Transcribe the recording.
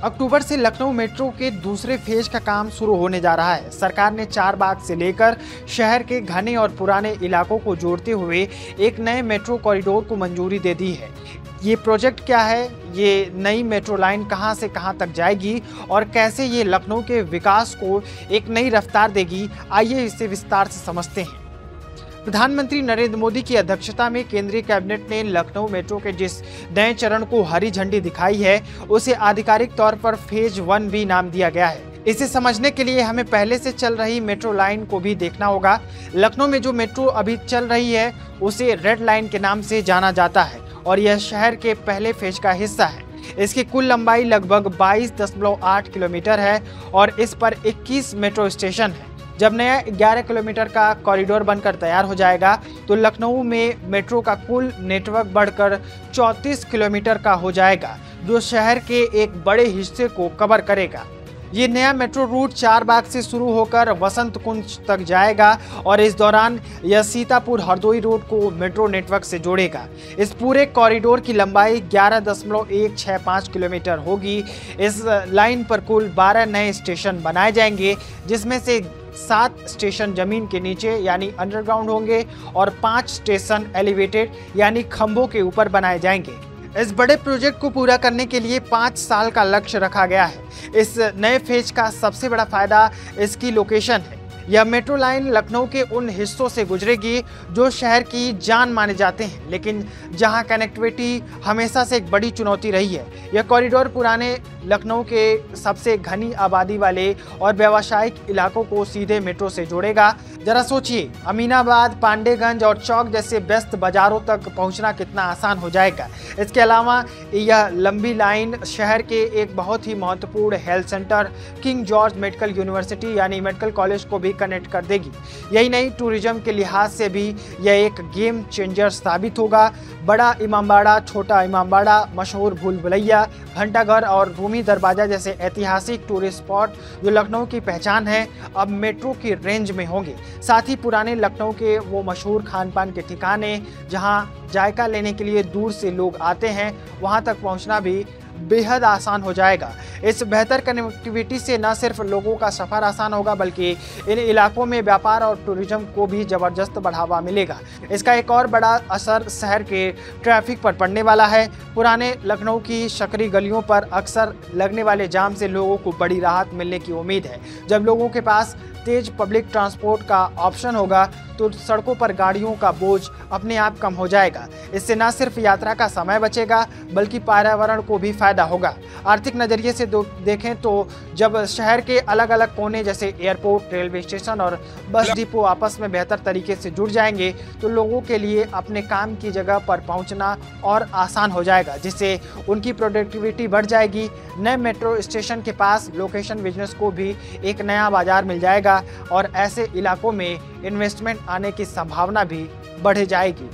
अक्टूबर से लखनऊ मेट्रो के दूसरे फेज का काम शुरू होने जा रहा है। सरकार ने चारबाग से लेकर शहर के घने और पुराने इलाकों को जोड़ते हुए एक नए मेट्रो कॉरिडोर को मंजूरी दे दी है। ये प्रोजेक्ट क्या है, ये नई मेट्रो लाइन कहां से कहां तक जाएगी और कैसे ये लखनऊ के विकास को एक नई रफ्तार देगी, आइए इसे विस्तार से समझते हैं। प्रधानमंत्री नरेंद्र मोदी की अध्यक्षता में केंद्रीय कैबिनेट ने लखनऊ मेट्रो के जिस नए चरण को हरी झंडी दिखाई है, उसे आधिकारिक तौर पर फेज 1B नाम दिया गया है। इसे समझने के लिए हमें पहले से चल रही मेट्रो लाइन को भी देखना होगा। लखनऊ में जो मेट्रो अभी चल रही है उसे रेड लाइन के नाम से जाना जाता है और यह शहर के पहले फेज का हिस्सा है। इसकी कुल लंबाई लगभग 22.8 किलोमीटर है और इस पर 21 मेट्रो स्टेशन है। जब नया 11 किलोमीटर का कॉरिडोर बनकर तैयार हो जाएगा तो लखनऊ में मेट्रो का कुल नेटवर्क बढ़कर 34 किलोमीटर का हो जाएगा, जो शहर के एक बड़े हिस्से को कवर करेगा। ये नया मेट्रो रूट चारबाग से शुरू होकर वसंत कुंज तक जाएगा और इस दौरान यह सीतापुर हरदोई रोड को मेट्रो नेटवर्क से जोड़ेगा। इस पूरे कॉरिडोर की लंबाई 11.165 किलोमीटर होगी। इस लाइन पर कुल 12 नए स्टेशन बनाए जाएंगे, जिसमें से 7 स्टेशन जमीन के नीचे यानी अंडरग्राउंड होंगे और 5 स्टेशन एलिवेटेड यानी खंभों के ऊपर बनाए जाएंगे। इस बड़े प्रोजेक्ट को पूरा करने के लिए 5 साल का लक्ष्य रखा गया है। इस नए फेज का सबसे बड़ा फायदा इसकी लोकेशन है। यह मेट्रो लाइन लखनऊ के उन हिस्सों से गुजरेगी जो शहर की जान माने जाते हैं, लेकिन जहां कनेक्टिविटी हमेशा से एक बड़ी चुनौती रही है। यह कॉरिडोर पुराने लखनऊ के सबसे घनी आबादी वाले और व्यावसायिक इलाकों को सीधे मेट्रो से जोड़ेगा। जरा सोचिए, अमीनाबाद, पांडेगंज और चौक जैसे व्यस्त बाजारों तक पहुंचना कितना आसान हो जाएगा। इसके अलावा यह लंबी लाइन शहर के एक बहुत ही महत्वपूर्ण health centre king George medical university यानी मेडिकल कॉलेज को भी कनेक्ट कर देगी। यही नहीं, टूरिज्म के लिहाज से भी यह एक गेम चेंजर साबित होगा। बड़ा इमामबाड़ा, छोटा इमामबाड़ा, मशहूर भूल भुलैया, घंटाघर और रूमी दरवाजा जैसे ऐतिहासिक टूरिस्ट स्पॉट जो लखनऊ की पहचान है, अब मेट्रो की रेंज में होंगे। साथ ही पुराने लखनऊ के वो मशहूर खान पान के ठिकाने जहां जायका लेने के लिए दूर से लोग आते हैं, वहां तक पहुंचना भी बेहद आसान हो जाएगा। इस बेहतर कनेक्टिविटी से न सिर्फ लोगों का सफ़र आसान होगा, बल्कि इन इलाकों में व्यापार और टूरिज्म को भी ज़बरदस्त बढ़ावा मिलेगा। इसका एक और बड़ा असर शहर के ट्रैफिक पर पड़ने वाला है। पुराने लखनऊ की सकरी गलियों पर अक्सर लगने वाले जाम से लोगों को बड़ी राहत मिलने की उम्मीद है। जब लोगों के पास तेज पब्लिक ट्रांसपोर्ट का ऑप्शन होगा तो सड़कों पर गाड़ियों का बोझ अपने आप कम हो जाएगा। इससे न सिर्फ यात्रा का समय बचेगा, बल्कि पर्यावरण को भी फायदा होगा। आर्थिक नज़रिए से देखें तो जब शहर के अलग अलग कोने जैसे एयरपोर्ट, रेलवे स्टेशन और बस डिपो आपस में बेहतर तरीके से जुड़ जाएंगे तो लोगों के लिए अपने काम की जगह पर पहुंचना और आसान हो जाएगा, जिससे उनकी प्रोडक्टिविटी बढ़ जाएगी। नए मेट्रो स्टेशन के पास लोकेशन बिजनेस को भी एक नया बाजार मिल जाएगा और ऐसे इलाकों में इन्वेस्टमेंट आने की संभावना भी बढ़ जाएगी।